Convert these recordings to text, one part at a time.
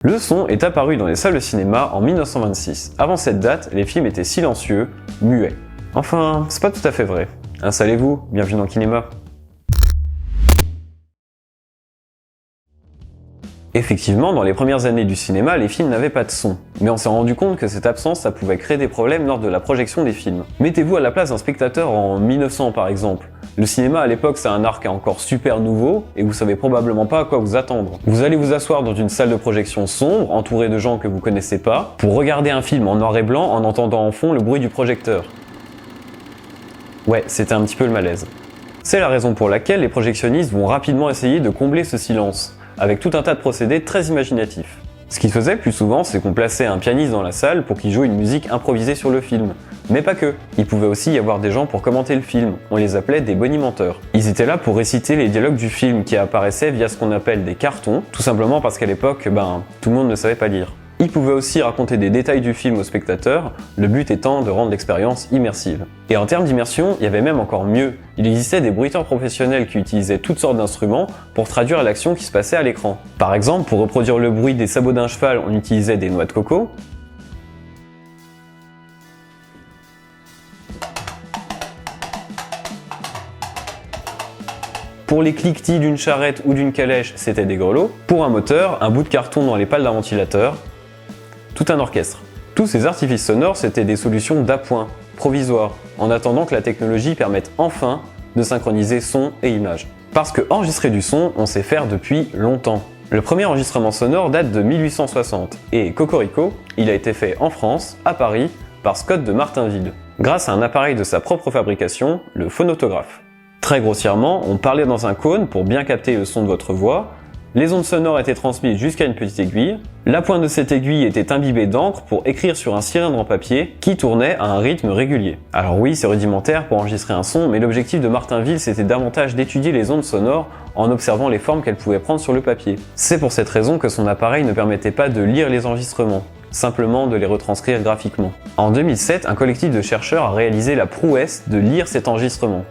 Le son est apparu dans les salles de cinéma en 1926. Avant cette date, les films étaient silencieux, muets. Enfin, c'est pas tout à fait vrai. Installez-vous, bienvenue dans Kinema. Effectivement, dans les premières années du cinéma, les films n'avaient pas de son. Mais on s'est rendu compte que cette absence, ça pouvait créer des problèmes lors de la projection des films. Mettez-vous à la place d'un spectateur en 1900 par exemple. Le cinéma à l'époque, c'est un art qui est encore super nouveau et vous savez probablement pas à quoi vous attendre. Vous allez vous asseoir dans une salle de projection sombre, entourée de gens que vous connaissez pas, pour regarder un film en noir et blanc en entendant en fond le bruit du projecteur. Ouais, c'était un petit peu le malaise. C'est la raison pour laquelle les projectionnistes vont rapidement essayer de combler ce silence, avec tout un tas de procédés très imaginatifs. Ce qu'ils faisaient plus souvent, c'est qu'on plaçait un pianiste dans la salle pour qu'il joue une musique improvisée sur le film. Mais pas que. Il pouvait aussi y avoir des gens pour commenter le film. On les appelait des bonimenteurs. Ils étaient là pour réciter les dialogues du film qui apparaissaient via ce qu'on appelle des cartons, tout simplement parce qu'à l'époque, tout le monde ne savait pas lire. Ils pouvaient aussi raconter des détails du film aux spectateurs, le but étant de rendre l'expérience immersive. Et en termes d'immersion, il y avait même encore mieux. Il existait des bruiteurs professionnels qui utilisaient toutes sortes d'instruments pour traduire l'action qui se passait à l'écran. Par exemple, pour reproduire le bruit des sabots d'un cheval, on utilisait des noix de coco. Pour les cliquetis d'une charrette ou d'une calèche, c'était des grelots. Pour un moteur, un bout de carton dans les pales d'un ventilateur. Tout un orchestre. Tous ces artifices sonores, c'était des solutions d'appoint, provisoires, en attendant que la technologie permette enfin de synchroniser son et image. Parce que enregistrer du son, on sait faire depuis longtemps. Le premier enregistrement sonore date de 1860, et cocorico, il a été fait en France, à Paris, par Scott de Martinville, grâce à un appareil de sa propre fabrication, le phonotographe. Très grossièrement, on parlait dans un cône pour bien capter le son de votre voix, les ondes sonores étaient transmises jusqu'à une petite aiguille, la pointe de cette aiguille était imbibée d'encre pour écrire sur un cylindre en papier qui tournait à un rythme régulier. Alors oui, c'est rudimentaire pour enregistrer un son, mais l'objectif de Martinville c'était davantage d'étudier les ondes sonores en observant les formes qu'elles pouvaient prendre sur le papier. C'est pour cette raison que son appareil ne permettait pas de lire les enregistrements, simplement de les retranscrire graphiquement. En 2007, un collectif de chercheurs a réalisé la prouesse de lire cet enregistrement.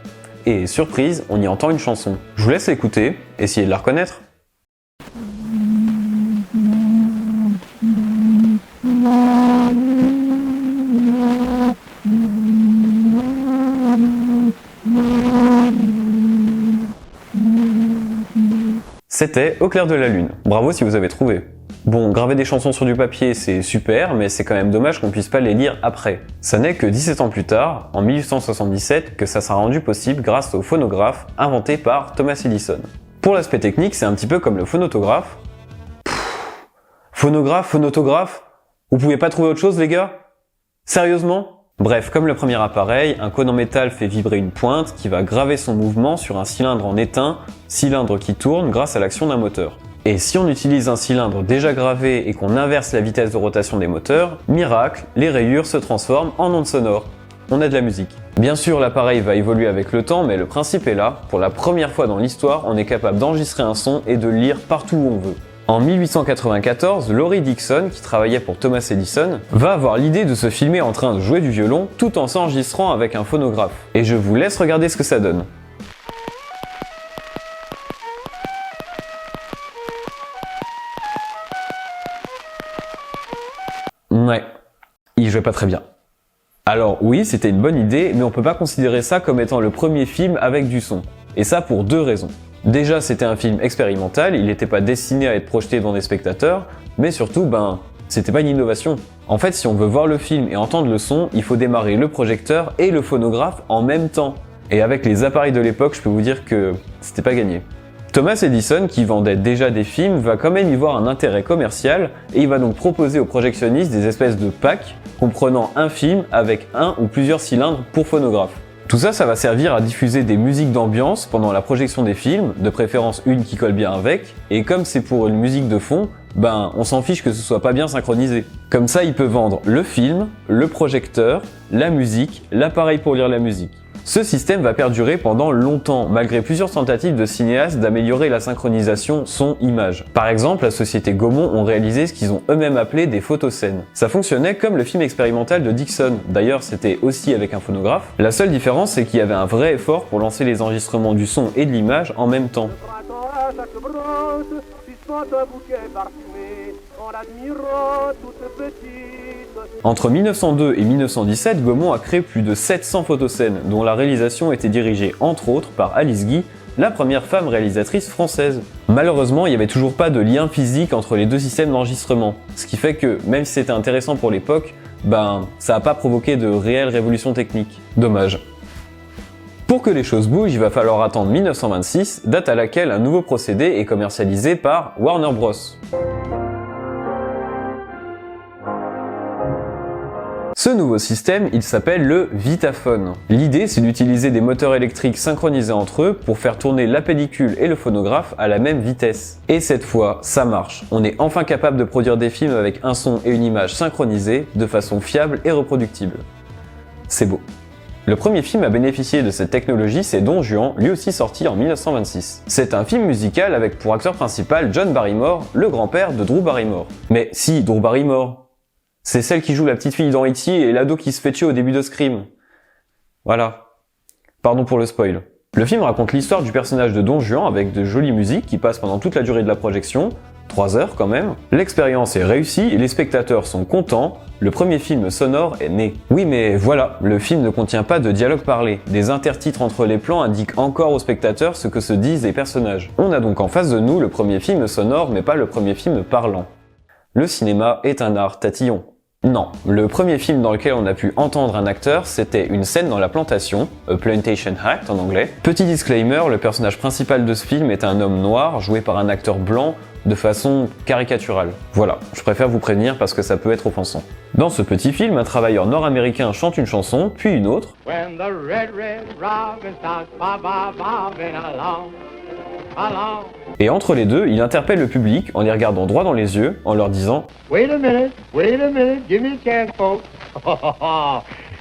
Et surprise, on y entend une chanson. Je vous laisse l'écouter, essayez de la reconnaître. C'était Au clair de la lune. Bravo si vous avez trouvé. Bon, graver des chansons sur du papier, c'est super, mais c'est quand même dommage qu'on puisse pas les lire après. Ça n'est que 17 ans plus tard, en 1877, que ça sera rendu possible grâce au phonographe inventé par Thomas Edison. Pour l'aspect technique, c'est un petit peu comme le phonotographe. Phonotographe Vous pouvez pas trouver autre chose, les gars? Sérieusement? Bref, comme le premier appareil, un cône en métal fait vibrer une pointe qui va graver son mouvement sur un cylindre en étain, cylindre qui tourne grâce à l'action d'un moteur. Et si on utilise un cylindre déjà gravé et qu'on inverse la vitesse de rotation des moteurs, miracle, les rayures se transforment en ondes sonores. On a de la musique. Bien sûr, l'appareil va évoluer avec le temps, mais le principe est là. Pour la première fois dans l'histoire, on est capable d'enregistrer un son et de le lire partout où on veut. En 1894, Laurie Dixon, qui travaillait pour Thomas Edison, va avoir l'idée de se filmer en train de jouer du violon tout en s'enregistrant avec un phonographe. Et je vous laisse regarder ce que ça donne. Ouais, il jouait pas très bien. Alors oui, c'était une bonne idée, mais on peut pas considérer ça comme étant le premier film avec du son. Et ça pour deux raisons. Déjà, c'était un film expérimental, il n'était pas destiné à être projeté devant des spectateurs, mais surtout, c'était pas une innovation. En fait, si on veut voir le film et entendre le son, il faut démarrer le projecteur et le phonographe en même temps. Et avec les appareils de l'époque, je peux vous dire que c'était pas gagné. Thomas Edison, qui vendait déjà des films, va quand même y voir un intérêt commercial et il va donc proposer aux projectionnistes des espèces de packs comprenant un film avec un ou plusieurs cylindres pour phonographe. Tout ça, ça va servir à diffuser des musiques d'ambiance pendant la projection des films, de préférence une qui colle bien avec, et comme c'est pour une musique de fond, on s'en fiche que ce soit pas bien synchronisé. Comme ça, il peut vendre le film, le projecteur, la musique, l'appareil pour lire la musique. Ce système va perdurer pendant longtemps, malgré plusieurs tentatives de cinéastes d'améliorer la synchronisation son-image. Par exemple, la société Gaumont ont réalisé ce qu'ils ont eux-mêmes appelé des photoscènes. Ça fonctionnait comme le film expérimental de Dixon, d'ailleurs c'était aussi avec un phonographe. La seule différence, c'est qu'il y avait un vrai effort pour lancer les enregistrements du son et de l'image en même temps. Entre 1902 et 1917, Gaumont a créé plus de 700 photoscènes, dont la réalisation était dirigée entre autres par Alice Guy, la première femme réalisatrice française. Malheureusement, il n'y avait toujours pas de lien physique entre les deux systèmes d'enregistrement, ce qui fait que, même si c'était intéressant pour l'époque, ça n'a pas provoqué de réelles révolutions techniques. Dommage. Pour que les choses bougent, il va falloir attendre 1926, date à laquelle un nouveau procédé est commercialisé par Warner Bros. Ce nouveau système, il s'appelle le Vitaphone. L'idée, c'est d'utiliser des moteurs électriques synchronisés entre eux pour faire tourner la pellicule et le phonographe à la même vitesse. Et cette fois, ça marche. On est enfin capable de produire des films avec un son et une image synchronisés de façon fiable et reproductible. C'est beau. Le premier film à bénéficier de cette technologie, c'est Don Juan, lui aussi sorti en 1926. C'est un film musical avec pour acteur principal John Barrymore, le grand-père de Drew Barrymore. Mais si, Drew Barrymore, c'est celle qui joue la petite fille dans E.T. et l'ado qui se fait tuer au début de Scream. Voilà. Pardon pour le spoil. Le film raconte l'histoire du personnage de Don Juan avec de jolies musiques qui passent pendant toute la durée de la projection, 3 heures quand même. L'expérience est réussie et les spectateurs sont contents, le premier film sonore est né. Oui mais voilà, le film ne contient pas de dialogue parlé. Des intertitres entre les plans indiquent encore aux spectateurs ce que se disent les personnages. On a donc en face de nous le premier film sonore mais pas le premier film parlant. Le cinéma est un art tatillon. Non, le premier film dans lequel on a pu entendre un acteur, c'était une scène dans la plantation, A Plantation Act en anglais. Petit disclaimer, le personnage principal de ce film est un homme noir, joué par un acteur blanc, de façon caricaturale. Voilà, je préfère vous prévenir parce que ça peut être offensant. Dans ce petit film, un travailleur nord-américain chante une chanson, puis une autre. When the red, red robin starts bobbing along. Et entre les deux, il interpelle le public en les regardant droit dans les yeux, en leur disant Wait a minute, give me a chance, folks.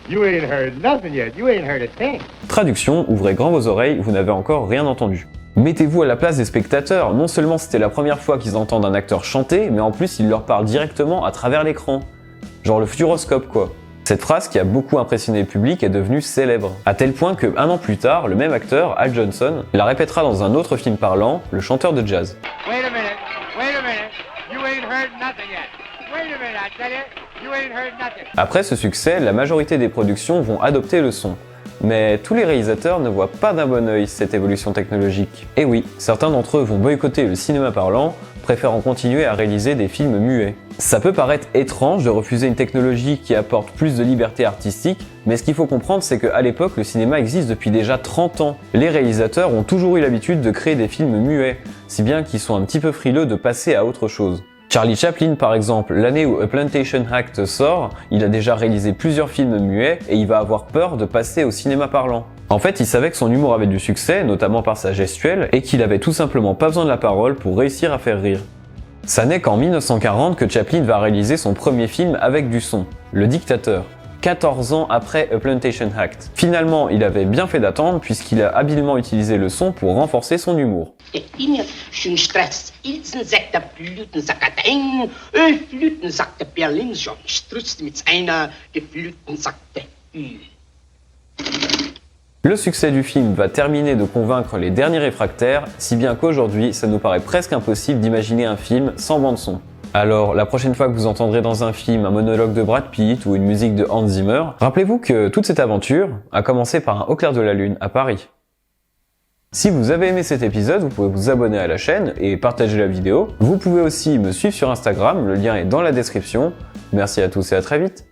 You ain't heard nothing yet, you ain't heard a thing. Traduction, ouvrez grand vos oreilles, vous n'avez encore rien entendu. Mettez-vous à la place des spectateurs, non seulement c'était la première fois qu'ils entendent un acteur chanter, mais en plus il leur parle directement à travers l'écran. Genre le futuroscope quoi. Cette phrase qui a beaucoup impressionné le public est devenue célèbre, à tel point que 1 an plus tard, le même acteur, Al Johnson, la répétera dans un autre film parlant, Le chanteur de jazz. Wait a minute, you ain't heard nothing yet. Wait a minute, I tell you ain't heard nothing. Après ce succès, la majorité des productions vont adopter le son. Mais tous les réalisateurs ne voient pas d'un bon œil cette évolution technologique. Et oui, certains d'entre eux vont boycotter le cinéma parlant, préférant continuer à réaliser des films muets. Ça peut paraître étrange de refuser une technologie qui apporte plus de liberté artistique, mais ce qu'il faut comprendre c'est qu'à l'époque le cinéma existe depuis déjà 30 ans. Les réalisateurs ont toujours eu l'habitude de créer des films muets, si bien qu'ils sont un petit peu frileux de passer à autre chose. Charlie Chaplin par exemple, l'année où A Plantation Act sort, il a déjà réalisé plusieurs films muets et il va avoir peur de passer au cinéma parlant. En fait, il savait que son humour avait du succès, notamment par sa gestuelle, et qu'il avait tout simplement pas besoin de la parole pour réussir à faire rire. Ça n'est qu'en 1940 que Chaplin va réaliser son premier film avec du son, Le Dictateur, 14 ans après A Plantation Act. Finalement, il avait bien fait d'attendre puisqu'il a habilement utilisé le son pour renforcer son humour. Le succès du film va terminer de convaincre les derniers réfractaires, si bien qu'aujourd'hui, ça nous paraît presque impossible d'imaginer un film sans bande-son. Alors, la prochaine fois que vous entendrez dans un film un monologue de Brad Pitt ou une musique de Hans Zimmer, rappelez-vous que toute cette aventure a commencé par un Au clair de la lune à Paris. Si vous avez aimé cet épisode, vous pouvez vous abonner à la chaîne et partager la vidéo. Vous pouvez aussi me suivre sur Instagram, le lien est dans la description. Merci à tous et à très vite.